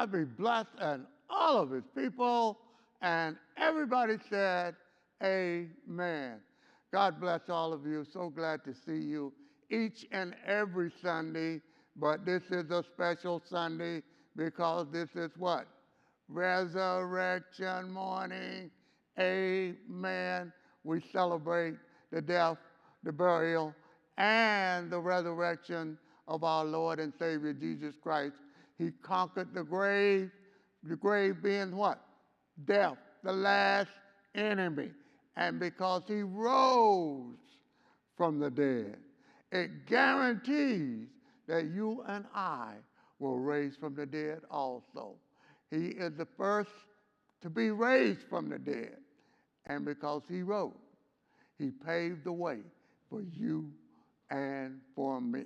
God be blessed and all of his people. And everybody said, amen. God bless all of you. So glad to see you each and every Sunday. But this is a special Sunday because this is what? Resurrection morning. Amen. We celebrate the death, the burial, and the resurrection of our Lord and Savior Jesus Christ. He conquered the grave being what? Death, the last enemy. And because he rose from the dead, it guarantees that you and I will raise from the dead also. He is the first to be raised from the dead. And because he rose, he paved the way for you and for me.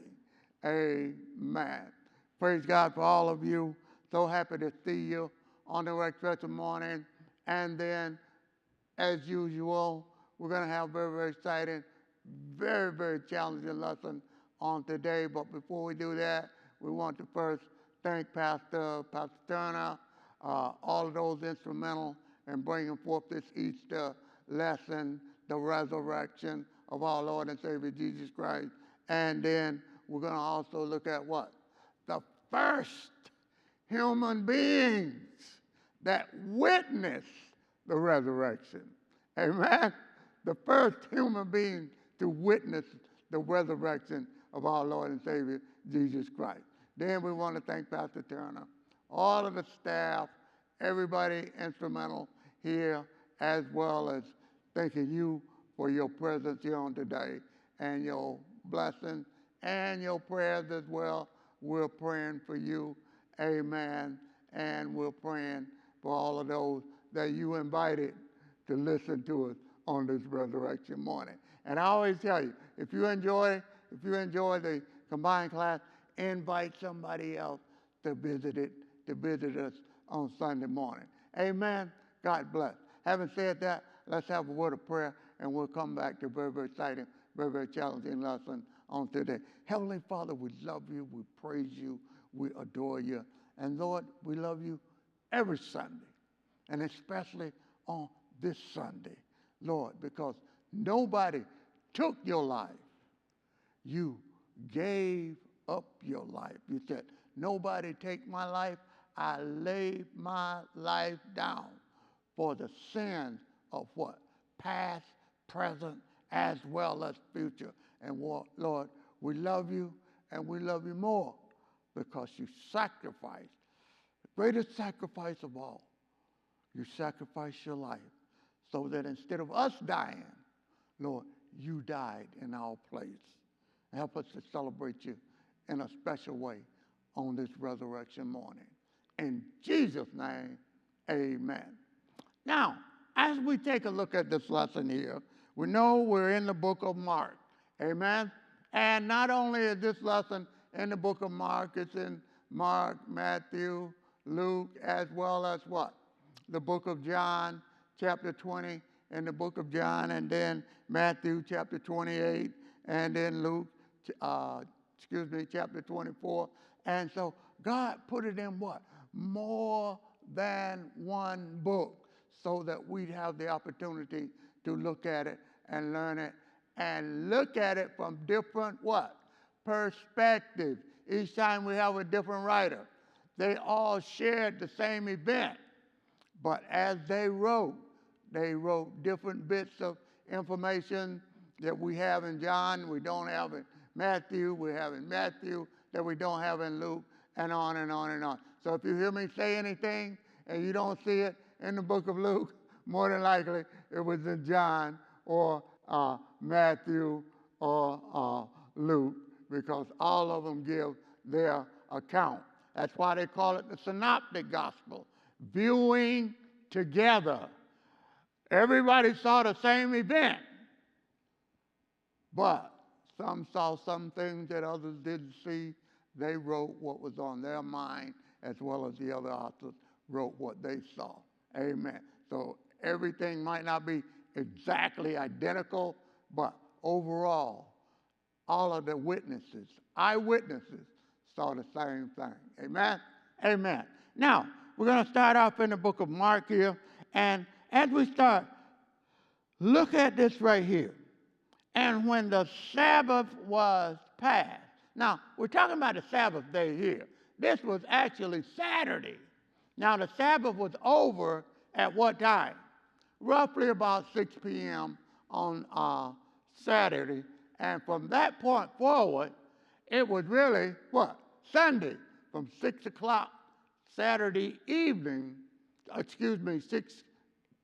Amen. Praise God for all of you. So happy to see you on the resurrection morning. And then, as usual, we're going to have a very, very exciting, very, very challenging lesson on today. But before we do that, we want to first thank Pastor Turner, all of those instrumental in bringing forth this Easter lesson, the resurrection of our Lord and Savior Jesus Christ. And then we're going to also look at what? The first human beings that witnessed the resurrection. Amen? The first human being to witness the resurrection of our Lord and Savior Jesus Christ. Then we want to thank Pastor Turner, all of the staff, everybody instrumental here, as well as thanking you for your presence here on today and your blessing and your prayers as well. We're praying for you. Amen. And we're praying for all of those that you invited to listen to us on this resurrection morning. And I always tell you, if you enjoy the combined class, invite somebody else to visit us on Sunday morning. Amen. God bless. Having said that, let's have a word of prayer, and we'll come back to a very, very exciting, very, very challenging lesson on today. Heavenly Father, we love you, we praise you, we adore you. And Lord, we love you every Sunday, and especially on this Sunday, Lord, because nobody took your life. You gave up your life. You said, nobody take my life. I laid my life down for the sins of what? Past, present, as well as future. And Lord, we love you, and we love you more because you sacrificed, the greatest sacrifice of all. You sacrificed your life so that instead of us dying, Lord, you died in our place. Help us to celebrate you in a special way on this resurrection morning. In Jesus' name, amen. Now, as we take a look at this lesson here, we know we're in the book of Mark. Amen? And not only is this lesson in the book of Mark, it's in Mark, Matthew, Luke, as well as what? The book of John, chapter 20, in the book of John, and then Matthew, chapter 28, and then Luke, chapter 24. And so God put it in what? More than one book, so that we'd have the opportunity to look at it and learn it and look at it from different what? Perspectives. Each time we have a different writer. They all shared the same event, but as they wrote different bits of information that we have in John, we don't have in Matthew, we have in Matthew that we don't have in Luke, and on and on and on. So if you hear me say anything and you don't see it in the book of Luke, more than likely it was in John or Matthew or Luke, because all of them give their account. That's why they call it the synoptic gospel, viewing together. Everybody saw the same event, but some saw some things that others didn't see. They wrote what was on their mind, as well as the other authors wrote what they saw. Amen. So everything might not be exactly identical, but overall, all of the eyewitnesses, saw the same thing. Amen? Amen. Now, we're going to start off in the book of Mark here. And as we start, look at this right here. And when the Sabbath was past. Now, we're talking about the Sabbath day here. This was actually Saturday. Now, the Sabbath was over at what time? Roughly about 6 p.m. on Saturday. And from that point forward, it was really what? Sunday, from 6 o'clock Saturday evening, 6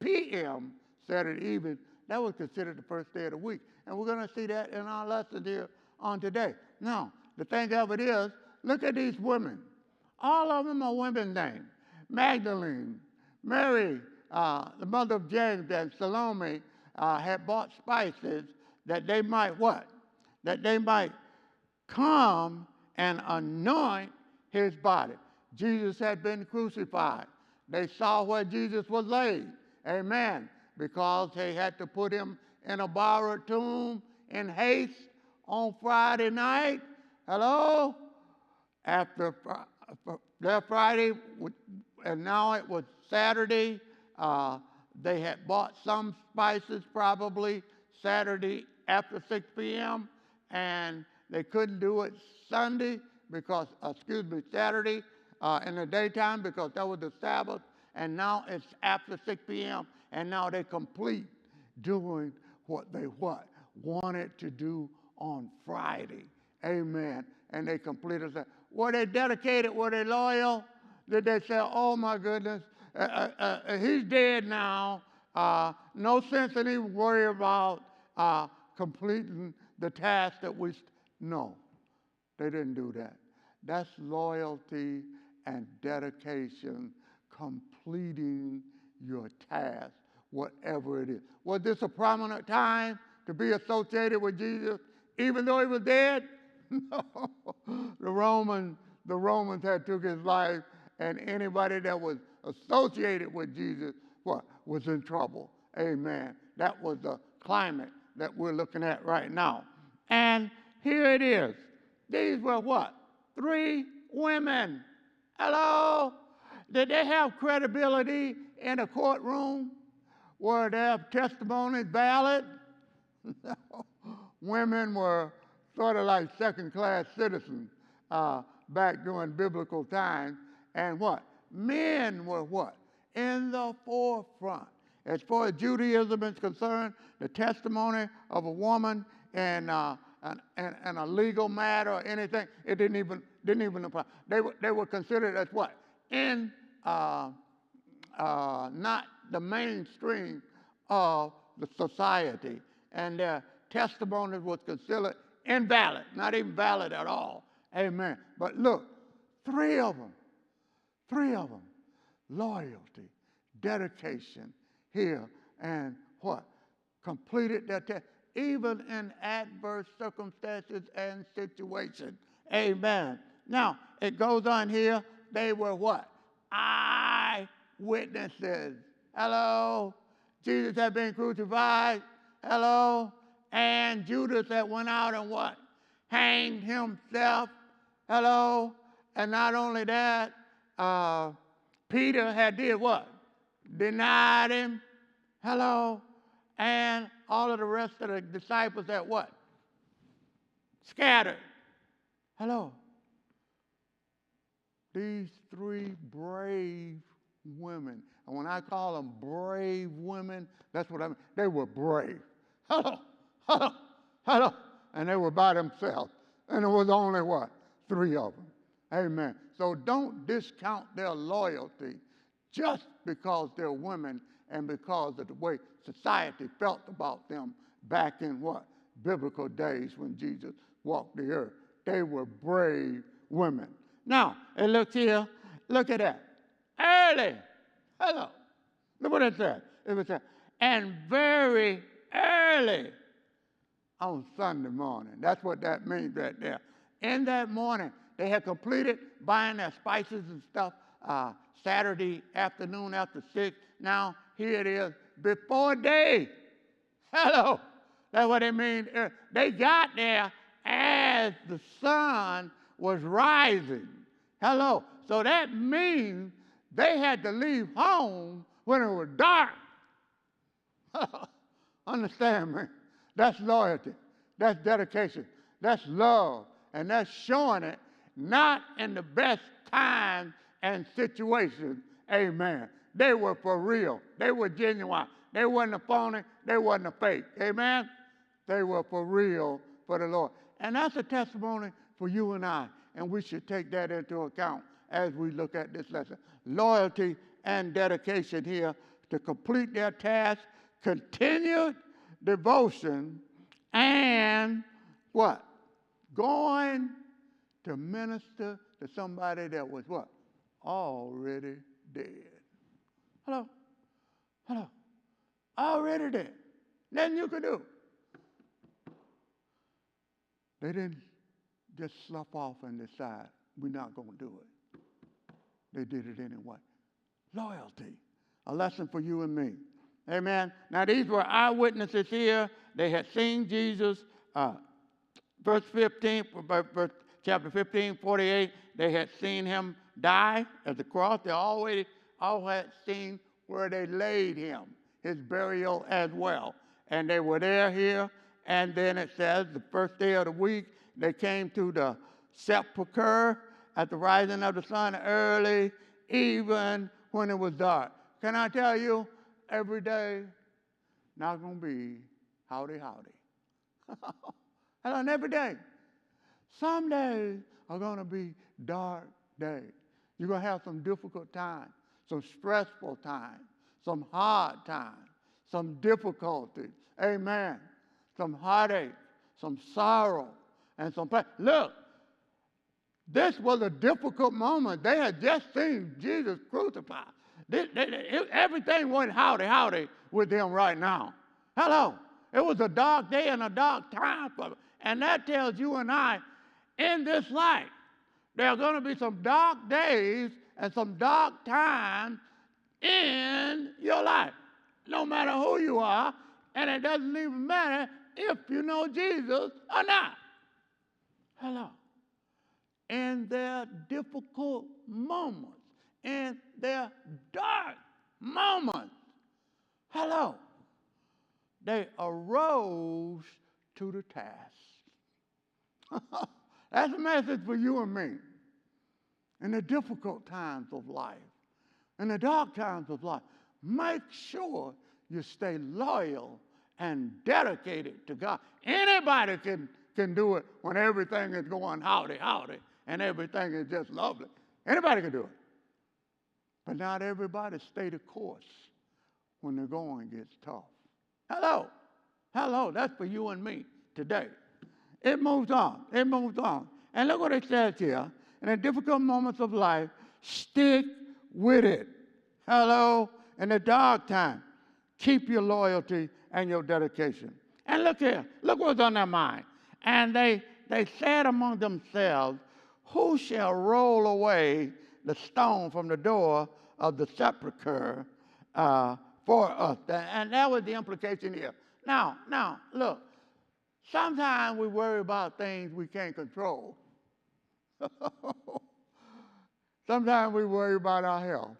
p.m. Saturday evening, that was considered the first day of the week. And we're going to see that in our lesson here on today. Now, the thing of it is, look at these women. All of them are women named. Magdalene, Mary, the mother of James, and Salome had bought spices that they might what? That they might come and anoint his body. Jesus had been crucified. They saw where Jesus was laid. Amen. Because they had to put him in a borrowed tomb in haste on Friday night. Hello? After that Friday, and now it was Saturday, they had bought some spices probably Saturday after 6 p.m. and they couldn't do it Sunday because, Saturday in the daytime because that was the Sabbath. And now it's after 6 p.m. and now they complete doing what they wanted to do on Friday. Amen. And they completed that. Were they dedicated? Were they loyal? Did they say, oh my goodness, he's dead now. No sense in even worry about completing the task that we... No, they didn't do that. That's loyalty and dedication, completing your task, whatever it is. Was this a prominent time to be associated with Jesus, even though he was dead? No. The Romans had took his life, and anybody that was associated with Jesus, was in trouble. Amen. That was the climate that we're looking at right now. And here it is. These were what? 3 women. Hello? Did they have credibility in a courtroom? Were their testimonies valid? No. Women were sort of like second-class citizens back during biblical times. And what? Men were what? In the forefront. As far as Judaism is concerned, the testimony of a woman in a legal matter or anything, it didn't even apply. They were considered as what? Not the mainstream of the society. And their testimony was considered invalid, not even valid at all. Amen. But look, 3 of them, loyalty, dedication here, and what? Completed their task, even in adverse circumstances and situations. Amen. Now, it goes on here, they were what? Eyewitnesses. Hello? Jesus had been crucified. Hello? And Judas had went out and what? Hanged himself. Hello? And not only that, Peter had did what? Denied him. Hello? And all of the rest of the disciples had what? Scattered. Hello? These 3 brave women. And when I call them brave women, that's what I mean. They were brave. Hello? Hello? Hello? And they were by themselves. And it was only what? 3 of them. Amen. So don't discount their loyalty just because they're women and because of the way society felt about them back in what? Biblical days when Jesus walked the earth. They were brave women. Now, and look here. Look at that. Early. Hello. Look what it said. It was and very early on Sunday morning. That's what that means right there. In that morning, they had completed buying their spices and stuff Saturday afternoon after 6. Now, here it is, before day. Hello. That's what it means. They got there as the sun was rising. Hello. So that means They had to leave home when it was dark. Understand me? That's loyalty. That's dedication. That's love. And that's showing it not in the best times and situations. Amen. They were for real. They were genuine. They wasn't a phony. They wasn't a fake. Amen. They were for real for the Lord. And that's a testimony for you and I. And we should take that into account as we look at this lesson. Loyalty and dedication here to complete their task, continued devotion, and what? Going to minister to somebody that was what? Already dead. Hello? Hello? Already dead. Nothing you could do. They didn't just slough off and decide, we're not going to do it. They did it anyway. Loyalty. A lesson for you and me. Amen. Now, these were eyewitnesses here. They had seen Jesus. Verse 15, chapter 15, 48, they had seen him die at the cross. They all had seen where they laid him, his burial as well. And they were there here. And then it says the first day of the week, they came to the sepulcher at the rising of the sun early, even when it was dark. Can I tell you, every day not going to be howdy. And every day. Some days are going to be dark days. You're going to have some difficult times, some stressful times, some hard times, some difficulties. Amen. Some heartache, some sorrow, and some pain. Look, this was a difficult moment. They had just seen Jesus crucified. Everything went howdy with them right now. Hello. It was a dark day and a dark time for them. And that tells you and I, in this life, there are going to be some dark days and some dark times in your life. No matter who you are, and it doesn't even matter if you know Jesus or not. Hello. In their difficult moments, in their dark moments, hello, they arose to the task. That's a message for you and me. In the difficult times of life, in the dark times of life, make sure you stay loyal and dedicated to God. Anybody can do it when everything is going howdy, and everything is just lovely. Anybody can do it. But not everybody stay the course when the going gets tough. Hello. That's for you and me today. It moves on. And look what it says here. In the difficult moments of life, stick with it. Hello. In the dark time, keep your loyalty and your dedication. And look here. Look what's on their mind. And they said among themselves, who shall roll away the stone from the door of the sepulcher for us? And that was the implication here. Now, look. Sometimes we worry about things we can't control. Sometimes we worry about our health.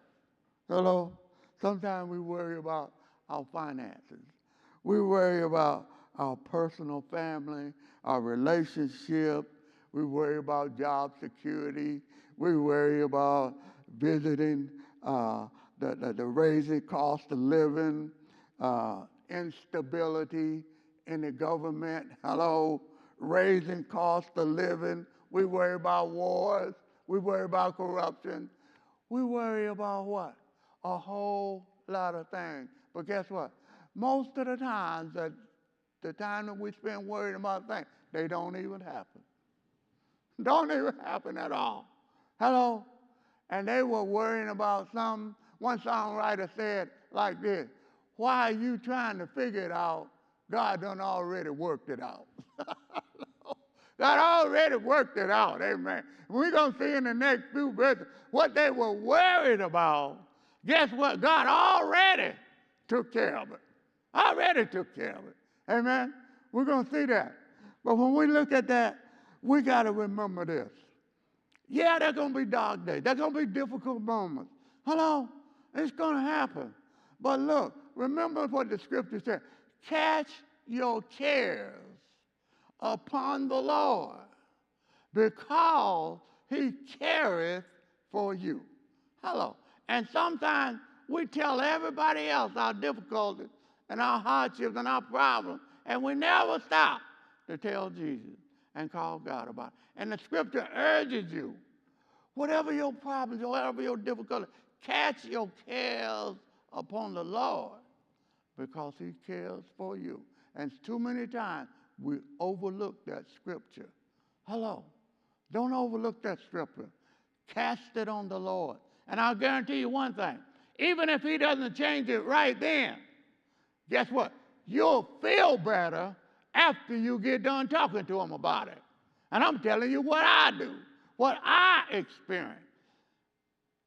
Hello? Sometimes we worry about our finances. We worry about our personal family, our relationship. We worry about job security. We worry about visiting the raising cost of living, instability in the government. Hello, raising cost of living. We worry about wars. We worry about corruption. We worry about what? A whole lot of things. But guess what? Most of the times, the time that we spend worrying about things, they don't even happen. Don't even happen at all. Hello? And they were worrying about something. One songwriter said like this, why are you trying to figure it out? God done already worked it out. God already worked it out, amen. We're going to see in the next few verses what they were worried about. Guess what? God already took care of it. Already took care of it, amen. We're going to see that. But when we look at that, we got to remember this. Yeah, there's going to be dark days. There's going to be difficult moments. Hello? It's going to happen. But look, remember what the scripture said. Cast your cares upon the Lord, because he careth for you. Hello. And sometimes we tell everybody else our difficulties and our hardships and our problems, and we never stop to tell Jesus and call God about it. And the scripture urges you, whatever your problems, whatever your difficulties, cast your cares upon the Lord, because he cares for you. And too many times we overlook that scripture. Hello. Don't overlook that scripture. Cast it on the Lord. And I'll guarantee you one thing. Even if he doesn't change it right then, guess what? You'll feel better after you get done talking to him about it. And I'm telling you what I do, what I experience.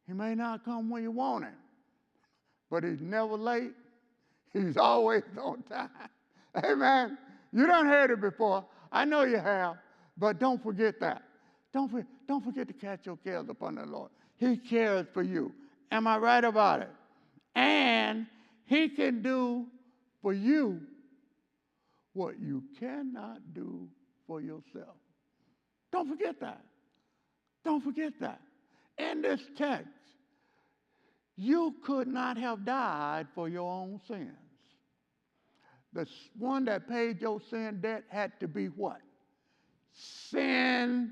He may not come when you want him, but he's never late. He's always on time. Amen. You done heard it before. I know you have, but don't forget that. Don't forget to cast your cares upon the Lord. He cares for you. Am I right about it? And he can do for you what you cannot do for yourself. Don't forget that. Don't forget that. In this text, you could not have died for your own sins. The one that paid your sin debt had to be what? Sinless.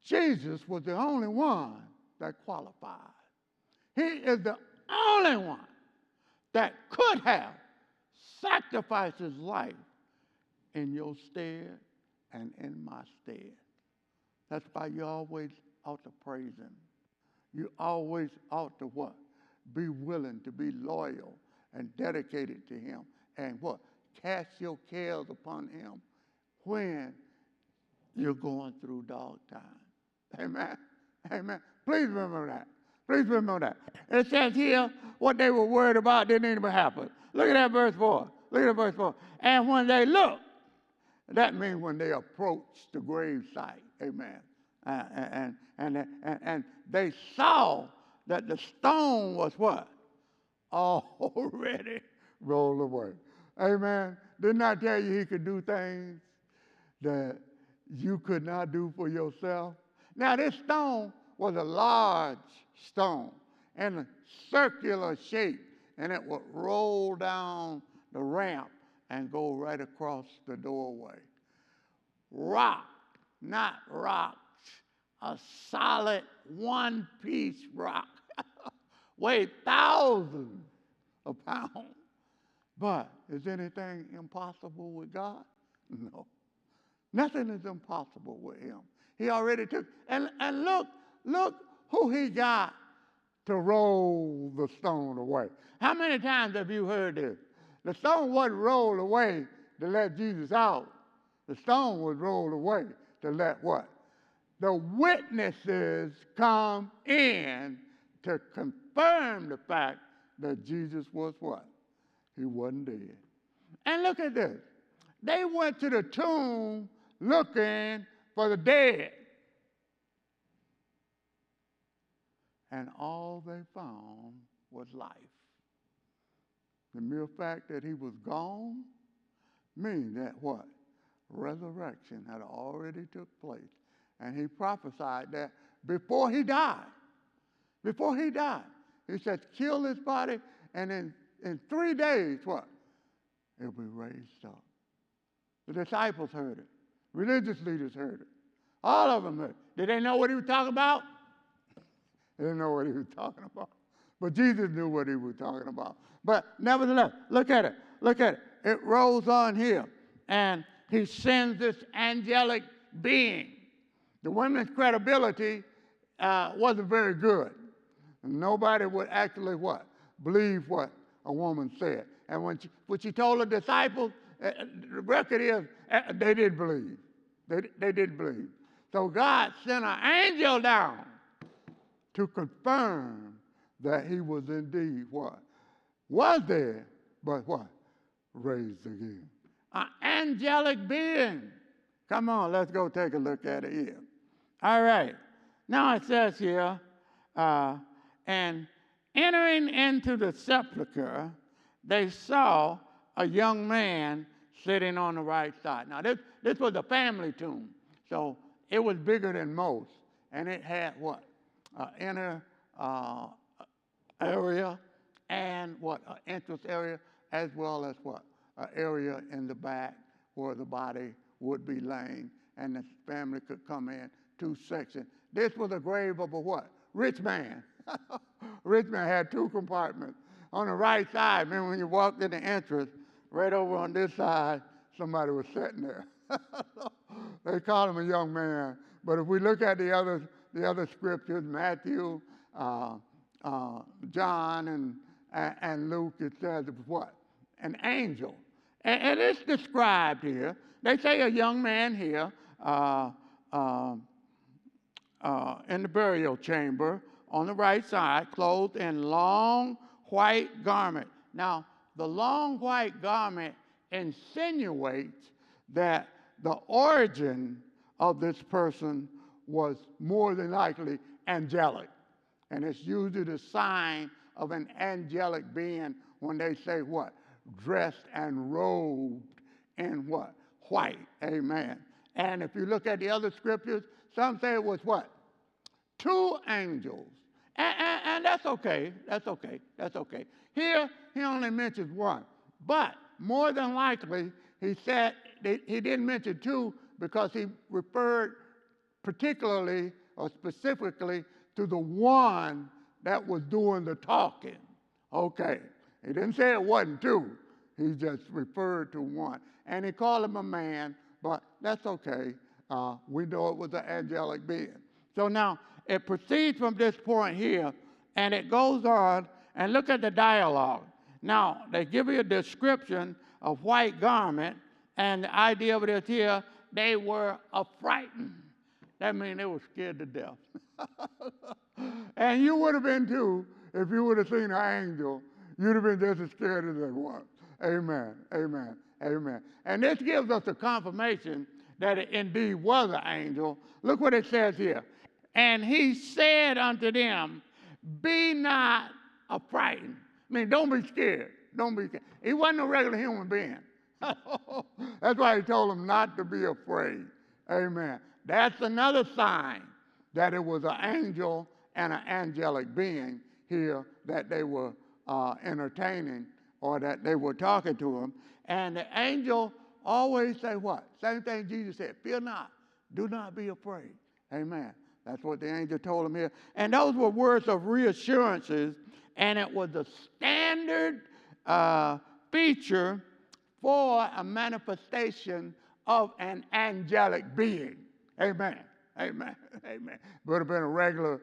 Jesus was the only one that qualified. He is the only one that could have sacrificed his life in your stead and in my stead. That's why you always ought to praise him. You always ought to what? Be willing to be loyal and dedicated to him. And what? Cast your cares upon him when you're going through dark times. Amen. Amen. Please remember that. Please remember that. It says here what they were worried about didn't even happen. Look at that verse 4. Look at that verse 4. And when they looked, that means when they approached the grave site. Amen. And they saw that the stone was what? Already rolled away. Amen. Didn't I tell you he could do things that you could not do for yourself? Now, this stone was a large stone in a circular shape, and it would roll down the ramp and go right across the doorway. Rock, not rocks, a solid one-piece rock, weighed thousands of pounds. But is anything impossible with God? No. Nothing is impossible with him. He already took, and look who he got to roll the stone away. How many times have you heard this? The stone wasn't rolled away to let Jesus out. The stone was rolled away to let what? The witnesses come in to confirm the fact that Jesus was what? He wasn't dead. And look at this. They went to the tomb looking for the dead. And all they found was life. The mere fact that he was gone means that what? Resurrection had already took place. And he prophesied that before he died. Before he died. He said, kill this body, and in 3 days, what? It'll be raised up. The disciples heard it. Religious leaders heard it. All of them heard it. Did they know what he was talking about? They didn't know what he was talking about. But Jesus knew what he was talking about. But nevertheless, look at it. Look at it. It rolls on here. And he sends this angelic being. The women's credibility wasn't very good. Nobody would actually what? Believe what a woman said. And when she told the disciples, the record is they didn't believe. They didn't believe. So God sent an angel down to confirm that he was indeed what? Was there, but what? Raised again. An angelic being. Come on, let's go take a look at it here. All right. Now it says here, and entering into the sepulchre, they saw a young man sitting on the right side. Now this was a family tomb, so it was bigger than most, and it had what? Inner area and what? Entrance area, as well as what? An area in the back where the body would be laying, and the family could come in, 2 sections. This was a grave of a what? Rich man. Rich man had 2 compartments. On the right side, remember when you walked in the entrance, right over on this side, somebody was sitting there. They called him a young man. But if we look at the other scriptures, Matthew, John, and Luke, it says it was what? An angel. And it's described here. They say a young man here in the burial chamber on the right side, clothed in long white garment. Now, the long white garment insinuates that the origin of this person was more than likely angelic. And it's usually the sign of an angelic being when they say what? Dressed and robed in what? White. Amen. And if you look at the other scriptures, some say it was what? 2 angels. And that's okay. That's okay. That's okay. Here, he only mentions 1. But more than likely, he said he didn't mention 2 because he referred particularly or specifically to the one that was doing the talking. Okay. He didn't say it wasn't 2. He just referred to 1. And he called him a man, but that's okay. We know it was an angelic being. So now, it proceeds from this point here, and it goes on, and look at the dialogue. Now, they give you a description of white garment, and the idea of it is here, they were affrighted. That means they were scared to death. And you would have been too, if you would have seen an angel. You'd have been just as scared as they were. Amen, amen, amen. And this gives us a confirmation that it indeed was an angel. Look what it says here. And he said unto them, be not affrighted. I mean, don't be scared. Don't be scared. He wasn't a regular human being. That's why he told them not to be afraid. Amen. That's another sign that it was an angel and an angelic being here that they were entertaining or that they were talking to him. And the angel always say what? Same thing Jesus said, fear not. Do not be afraid. Amen. That's what the angel told him here. And those were words of reassurances, and it was a standard feature for a manifestation of an angelic being. Amen. Amen. Amen. Would have been a regular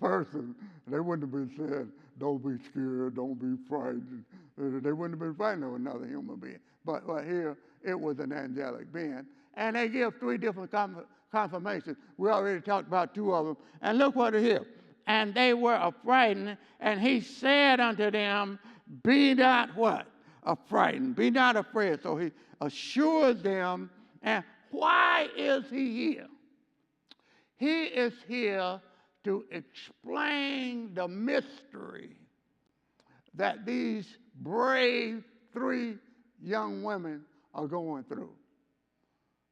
person. They wouldn't have been said, don't be scared, don't be frightened. They wouldn't have been frightened of another human being. But here, it was an angelic being. And they give 3 different confirmations. We already talked about 2 of them. And look what it is. And they were affrighted, and he said unto them, be not what? Affrighted. Be not afraid. So he assures them. And why is he here? He is here to explain the mystery that these brave 3 young women are going through.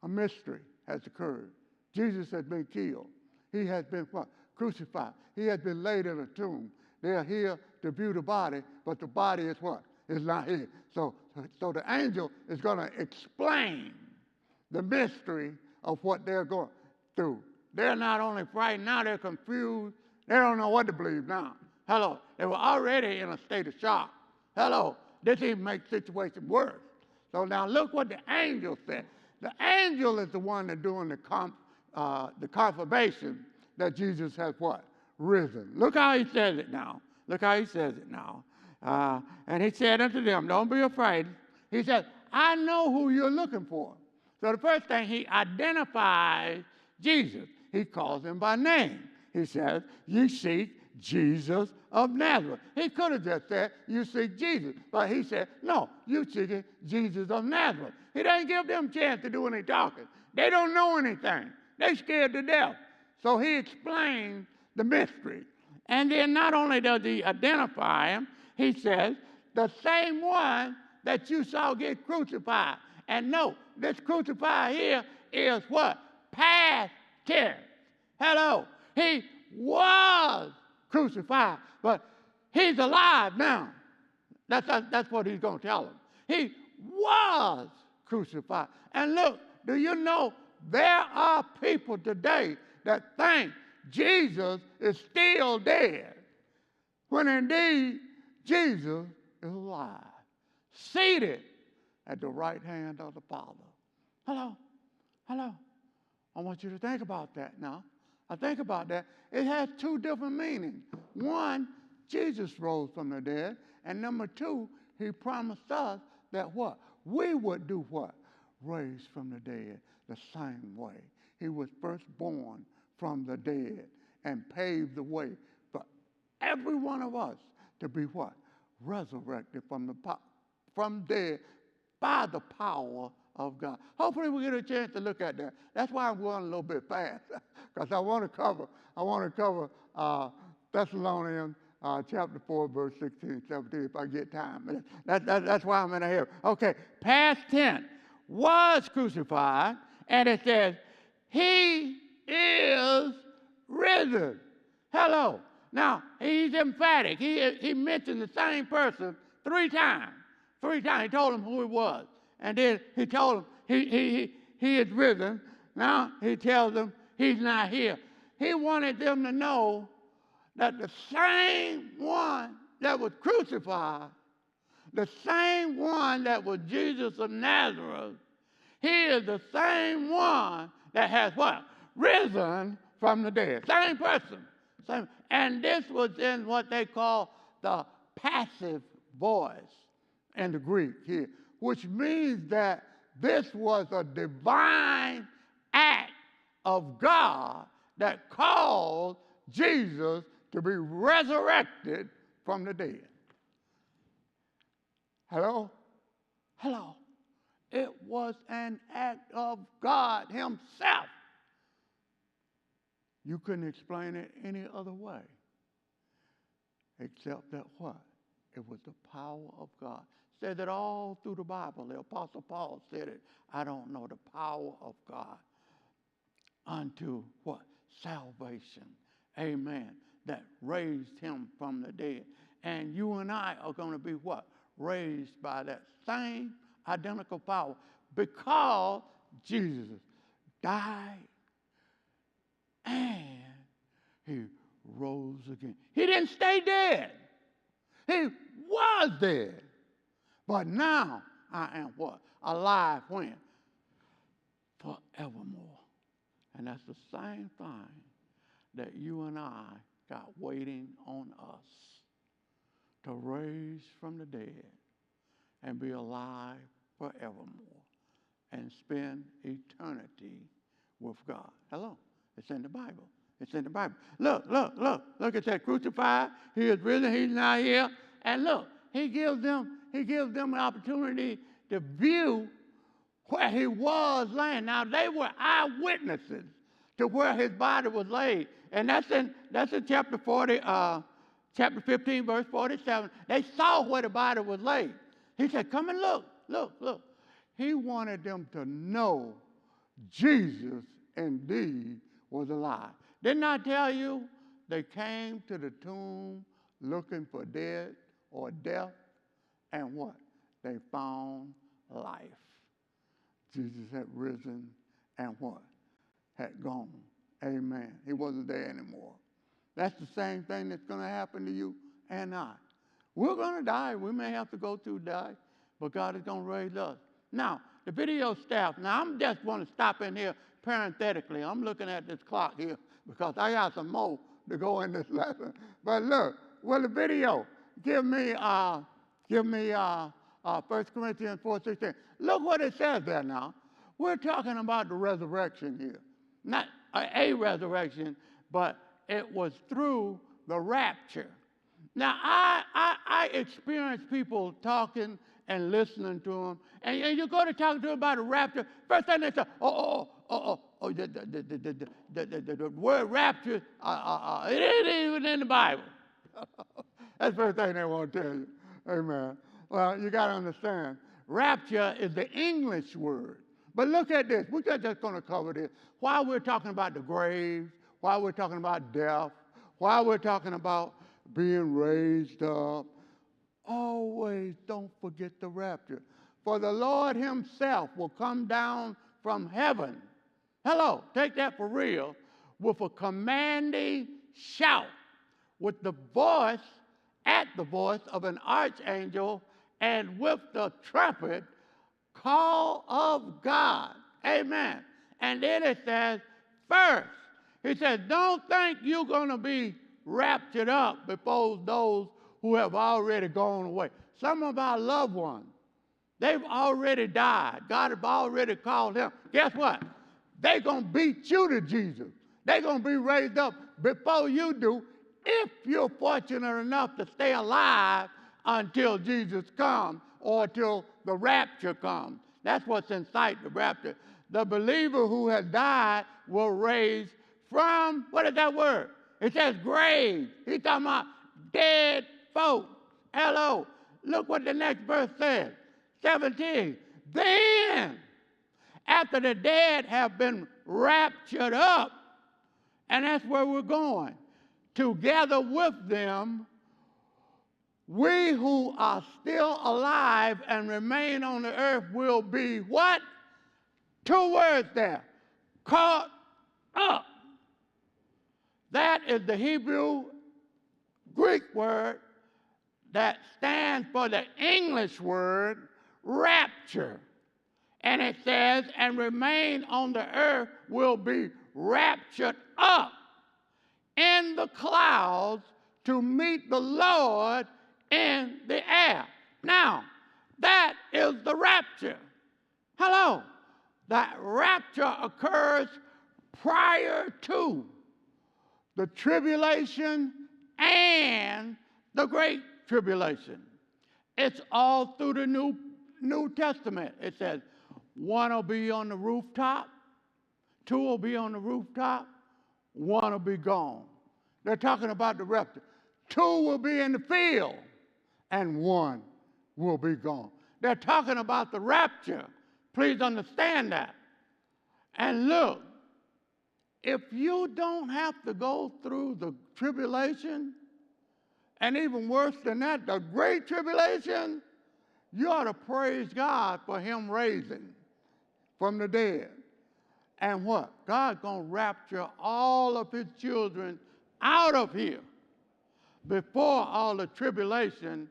A mystery has occurred. Jesus has been killed. He has been what? Crucified. He has been laid in a tomb. They are here to view the body, but the body is what? Is not here. So the angel is going to explain the mystery of what they're going through. They're not only frightened now, they're confused. They don't know what to believe now. Hello. They were already in a state of shock. Hello. This even makes the situation worse. So now look what the angel said. The angel is the one that's doing the confirmation that Jesus has what? Risen. Look how he says it now. Look how he says it now. And he said unto them, don't be afraid. He said, I know who you're looking for. So the first thing, he identifies Jesus. He calls him by name. He says, you seek Jesus of Nazareth. He could have just said, you seek Jesus. But he said, no, you seek Jesus of Nazareth. He doesn't give them a chance to do any talking. They don't know anything. They're scared to death. So he explains the mystery. And then not only does he identify him, he says, the same one that you saw get crucified. And note, this crucified here is what? Past tense. Hello. He was crucified, but he's alive now. That's what he's going to tell them. He was crucified. And look, do you know there are people today that think Jesus is still dead, when indeed Jesus is alive, seated at the right hand of the Father. Hello, hello. I want you to think about that now. I think about that. It has two different meanings. One, Jesus rose from the dead. And number two, he promised us that what? We would do what? Raised from the dead the same way. He was first born from the dead and paved the way for every one of us to be what? Resurrected from dead by the power of God. Hopefully we get a chance to look at that. That's why I'm going a little bit fast, because I want to cover Thessalonians chapter 4, verse 16, 17, if I get time. That's why I'm in here. Okay, past tense, was crucified, and it says, he is risen. Hello. Now, he's emphatic. He mentioned the same person three times. He told him who he was. And then he told him he is risen. Now he tells them he's not here. He wanted them to know that the same one that was crucified, the same one that was Jesus of Nazareth, he is the same one that has what? Risen from the dead. Same person. Same. And this was in what they call the passive voice in the Greek here, which means that this was a divine act of God that caused Jesus to be resurrected from the dead. Hello? Hello. It was an act of God himself. You couldn't explain it any other way except that what? It was the power of God. Said that all through the Bible. The Apostle Paul said it. I don't know the power of God unto what? Salvation. Amen. That raised him from the dead. And you and I are going to be what? Raised by that same identical power, because Jesus died and he rose again. He didn't stay dead. He was dead. But now I am what? Alive when? Forevermore. And that's the same thing that you and I got waiting on us, to raise from the dead and be alive forevermore and spend eternity with God. Hello. It's in the Bible. It's in the Bible. Look at that. Crucified. He is risen. He's not here. And look, he gives them an opportunity to view where he was laying. Now, they were eyewitnesses to where his body was laid. And that's in chapter 15, verse 47. They saw where the body was laid. He said, come and look. He wanted them to know Jesus indeed was alive. Didn't I tell you they came to the tomb looking for dead or death? And what? They found life. Jesus had risen and what? Had gone. Amen. He wasn't there anymore. That's the same thing that's going to happen to you and I. We're going to die. We may have to go through die, but God is going to raise us. Now, the video staff. Now, I'm just want to stop in here parenthetically. I'm looking at this clock here because I got some more to go in this lesson. But look, well, the video. Give me 1 Corinthians 4:16. Look what it says there now. We're talking about the resurrection here. Not a resurrection, but it was through the rapture. Now, I experience people talking and listening to them. And you go to talk to them about a rapture, first thing they say, the word rapture, it ain't even in the Bible. That's the first thing they want to tell you. Amen. Well, you got to understand, rapture is the English word. But look at this. We're just going to cover this. While we're talking about the grave, while we're talking about death, while we're talking about being raised up, always don't forget the rapture. For the Lord himself will come down from heaven. Hello, take that for real. With a commanding shout, with the voice, at the voice of an archangel, and with the trumpet call of God. Amen. And then it says, first, he says, don't think you're going to be raptured up before those who have already gone away. Some of our loved ones, they've already died. God has already called them. Guess what? They're going to beat you to Jesus. They're going to be raised up before you do, if you're fortunate enough to stay alive until Jesus comes or till the rapture comes. That's what's in sight, the rapture. The believer who has died will raise from, what is that word? It says grave. He's talking about dead folks. Hello. Look what the next verse says. 17. Then, after the dead have been raptured up, and that's where we're going, together with them, we who are still alive and remain on the earth will be what? Two words there. Caught up. That is the Hebrew Greek word that stands for the English word rapture. And it says, and remain on the earth will be raptured up in the clouds to meet the Lord in the air. Now, that is the rapture. Hello. That rapture occurs prior to the tribulation and the great tribulation. It's all through the New Testament. It says, one will be on the rooftop, two will be on the rooftop, one will be gone. They're talking about the rapture. Two will be in the field, and one will be gone. They're talking about the rapture. Please understand that. And look, if you don't have to go through the tribulation, and even worse than that, the great tribulation, you ought to praise God for him raising from the dead. And what? God's going to rapture all of his children out of here before all the tribulation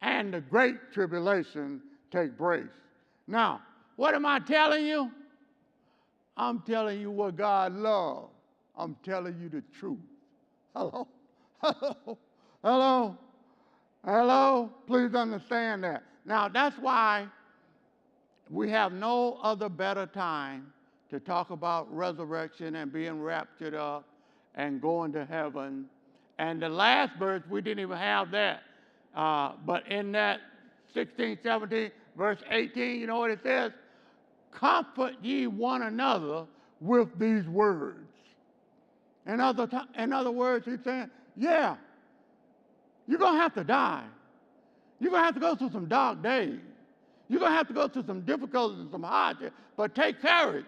and the great tribulation take place. Now, what am I telling you? I'm telling you what God loves. I'm telling you the truth. Hello? Hello? Hello? Hello? Please understand that. Now, that's why we have no other better time to talk about resurrection and being raptured up and going to heaven. And the last verse, we didn't even have that. But in that 16, 17, verse 18, you know what it says? Comfort ye one another with these words. In other words, he's saying, yeah, you're going to have to die. You're going to have to go through some dark days. You're going to have to go through some difficulties and some hardships, but take courage.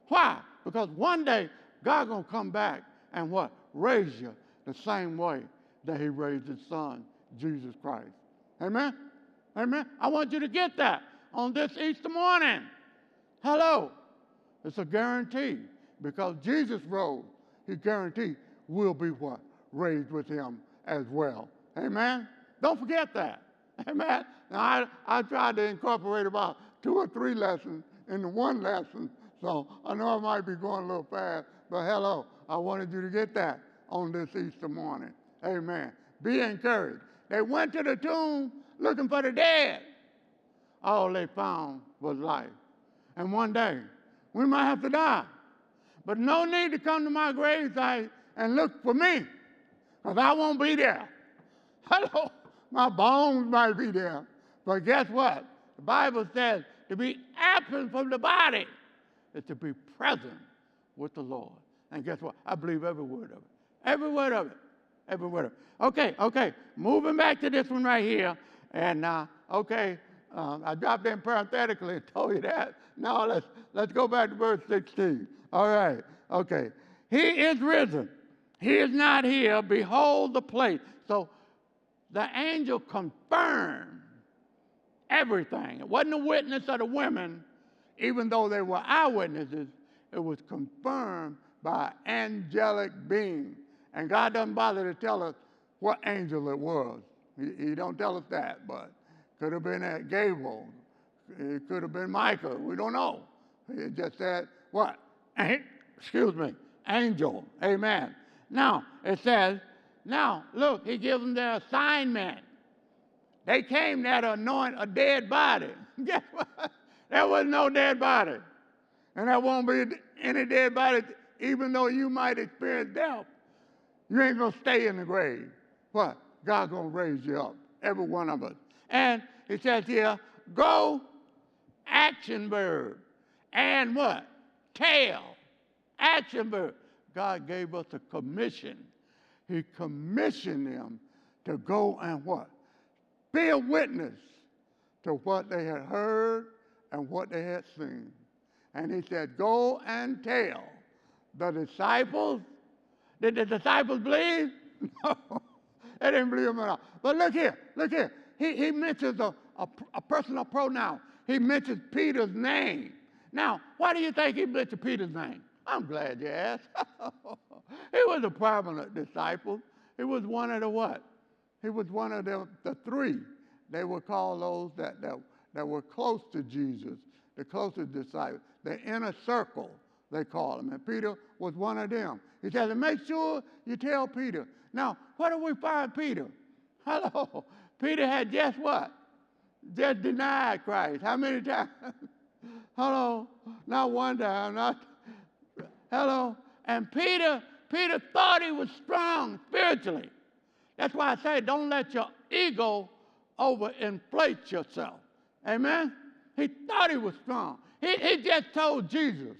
Why? Because one day, God's going to come back and what? Raise you the same way that he raised his son, Jesus Christ. Amen? Amen? I want you to get that on this Easter morning. Hello. It's a guarantee. Because Jesus rose, he guaranteed we'll be what? Raised with him as well. Amen? Don't forget that. Amen? Now, I tried to incorporate about 2 or 3 lessons into one lesson, so I know I might be going a little fast, but hello, I wanted you to get that on this Easter morning. Amen. Be encouraged. They went to the tomb looking for the dead. All they found was life. And one day, we might have to die. But no need to come to my gravesite and look for me, because I won't be there. Hello, my bones might be there. But guess what? The Bible says to be absent from the body is to be present with the Lord. And guess what? I believe every word of it. Every word of it. Every word of it. Okay. Moving back to this one right here. And I dropped in parenthetically and told you that. Now let's go back to verse 16. All right. Okay. He is risen. He is not here. Behold the place. So the angel confirmed everything. It wasn't a witness of the women, even though they were eyewitnesses. It was confirmed by an angelic being. And God doesn't bother to tell us what angel it was. He don't tell us that, but could have been Gabriel. It could have been Michael. We don't know. He just said, what? Angel. Amen. Now, it says, now, look, he gives them their assignment. They came there to anoint a dead body. Guess what? There was no dead body. And there won't be any dead body, even though you might experience death. You ain't going to stay in the grave. What? God's going to raise you up, every one of us. And it says here, go, action verb. And what? Tail. Action verb. God gave us a commission. He commissioned them to go and what? Be a witness to what they had heard and what they had seen. And he said, go and tell the disciples. Did the disciples believe? No, they didn't believe him at all. But look here. He mentions a personal pronoun. He mentions Peter's name. Now, why do you think he mentioned Peter's name? I'm glad you asked. He was a prominent disciple. He was one of the what? He was one of the three. They were called those that were close to Jesus, the closest disciples, the inner circle, they call them. And Peter was one of them. He said, make sure you tell Peter. Now, where do we find Peter? Hello. Peter had just what? Just denied Christ. How many times? Hello. Not one time. Hello. And Peter thought he was strong spiritually. That's why I say don't let your ego overinflate yourself. Amen? He thought he was strong. He just told Jesus.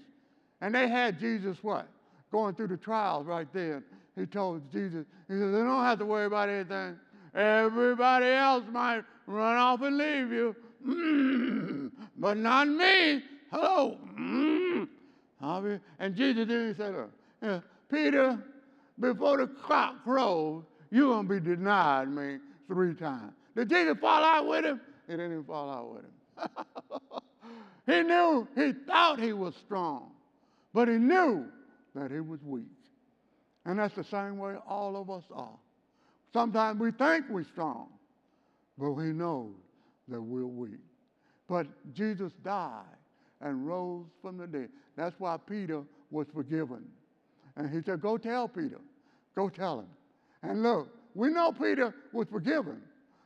And they had Jesus what? Going through the trials right there. He told Jesus, he said, they don't have to worry about anything. Everybody else might run off and leave you. But not me. Hello. And Jesus didn't say, Peter, before the cock crows, you're going to be denied me 3 times. Did Jesus fall out with him? He didn't even fall out with him. He thought he was strong, but he knew that he was weak. And that's the same way all of us are. Sometimes we think we're strong, but we know that we're weak. But Jesus died and rose from the dead. That's why Peter was forgiven. And he said, go tell Peter. Go tell him. And look, we know Peter was forgiven.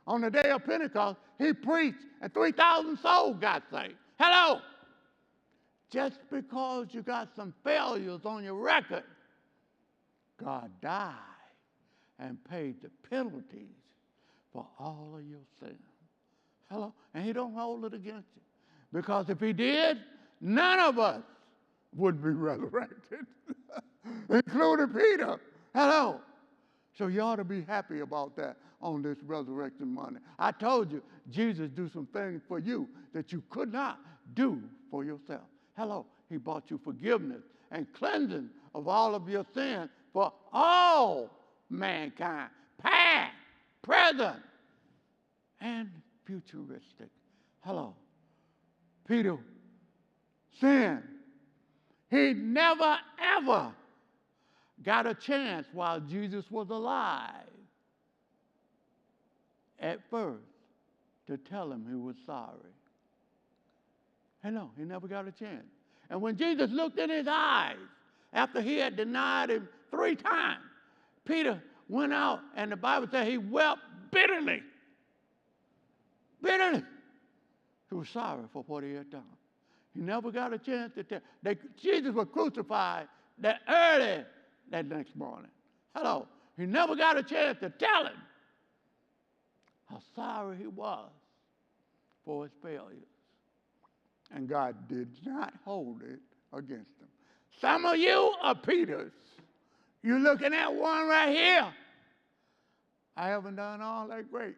On the day of Pentecost, he preached, and 3,000 souls got saved. Hello. Just because you got some failures on your record, God died and paid the penalties for all of your sins. Hello. And he don't hold it against you. Because if he did, none of us would be resurrected, including Peter. Hello. So you ought to be happy about that on this resurrection Monday. I told you, Jesus do some things for you that you could not do for yourself. Hello. He bought you forgiveness and cleansing of all of your sins for all mankind, past, present, and futuristic. Hello. Peter sinned. He never, ever got a chance while Jesus was alive at first to tell him he was sorry. No, he never got a chance. And when Jesus looked in his eyes after he had denied him 3 times, Peter went out and the Bible said he wept bitterly. Bitterly. He was sorry for what he had done. He never got a chance to tell. Jesus was crucified that early that next morning. Hello. He never got a chance to tell him how sorry he was for his failures. And God did not hold it against him. Some of you are Peters. You're looking at one right here. I haven't done all that great.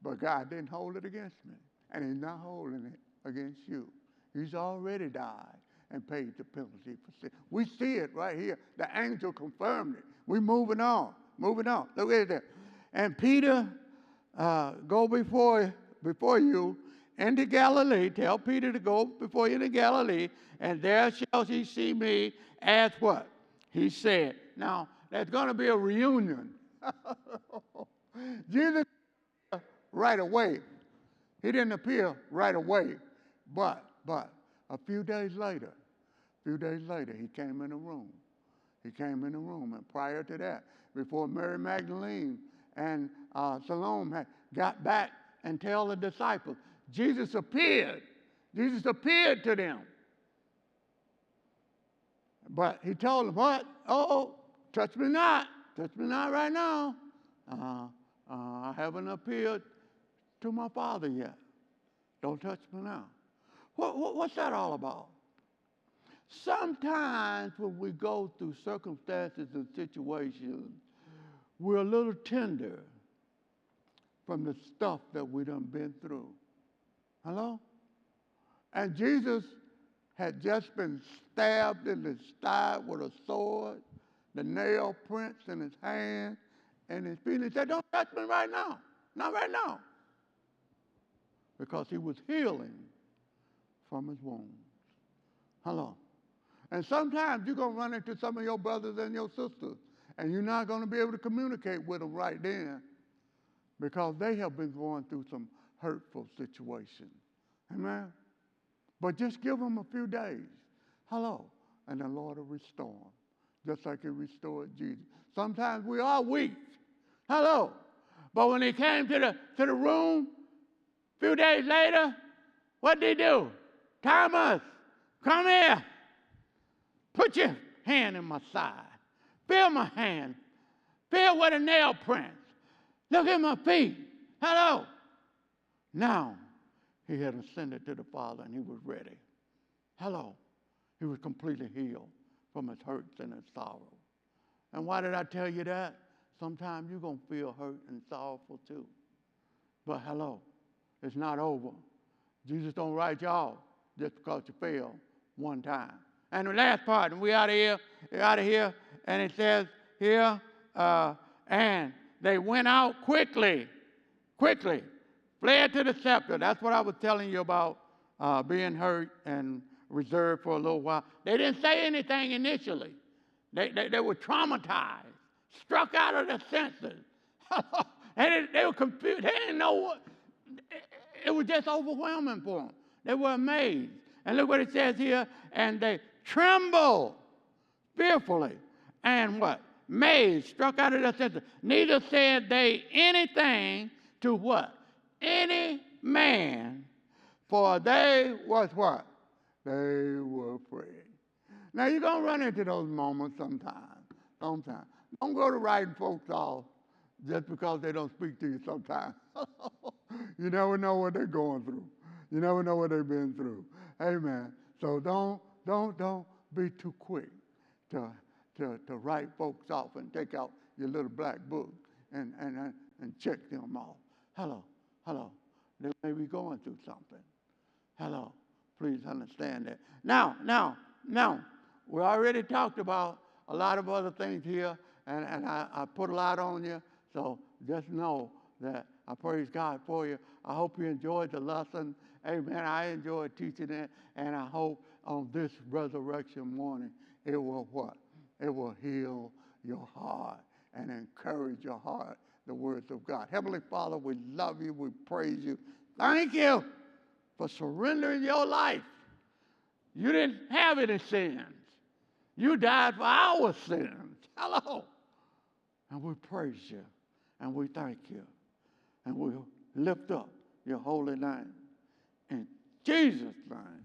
But God didn't hold it against me. And he's not holding it against you. He's already died and paid the penalty for sin. We see it right here. The angel confirmed it. We're moving on. Moving on. Look at that. And Peter, go before you into Galilee. Tell Peter to go before you into Galilee, and there shall he see me as what? He said. Now, there's going to be a reunion. Jesus right away. He didn't appear right away. But a few days later, he came in the room. He came in the room. And prior to that, before Mary Magdalene and Salome had got back and tell the disciples, Jesus appeared. Jesus appeared to them. But he told them, what? Oh, touch me not. Touch me not right now. I haven't appeared to my Father yet. Don't touch me now. What's that all about? Sometimes when we go through circumstances and situations, we're a little tender from the stuff that we done been through. Hello? And Jesus had just been stabbed in his thigh with a sword, the nail prints in his hand and his feet. He said, don't touch me right now. Not right now. Because he was healing from his wounds. Hello? And sometimes you're going to run into some of your brothers and your sisters, and you're not going to be able to communicate with them right then because they have been going through some hurtful situations. Amen? But just give them a few days. Hello? And the Lord will restore them, just like he restored Jesus. Sometimes we are weak. Hello? But when he came to the room, a few days later, what did he do? Thomas, come here. Put your hand in my side. Feel my hand. Feel where the nail prints. Look at my feet. Hello. Now, he had ascended to the Father and he was ready. Hello. He was completely healed from his hurts and his sorrow. And why did I tell you that? Sometimes you're going to feel hurt and sorrowful too. But hello, it's not over. Jesus don't write you off just because you failed one time. And the last part, and we're out of here, and it says here, and they went out quickly, fled to the sepulchre. That's what I was telling you about being hurt and reserved for a little while. They didn't say anything initially. They were traumatized, struck out of their senses. They were confused. They didn't know what. It was just overwhelming for them. They were amazed. And look what it says here, and they trembled fearfully, and what? Amazed, struck out of their senses. Neither said they anything to what? Any man, for they was what? They were afraid. Now you're going to run into those moments sometimes. Don't go to writing folks off just because they don't speak to you sometimes. You never know what they're going through. You never know what they've been through. Amen. So don't be too quick to write folks off and take out your little black book and check them off. Hello. They may be going through something. Hello. Please understand that. Now, we already talked about a lot of other things here, and I put a lot on you, so just know that I praise God for you. I hope you enjoyed the lesson. Amen. I enjoyed teaching it, and I hope on this resurrection morning it will what? It will heal your heart and encourage your heart, the words of God. Heavenly Father, we love you. We praise you. Thank you for surrendering your life. You didn't have any sins. You died for our sins. Hello. And we praise you, and we thank you, and we lift up your holy name. In Jesus' name.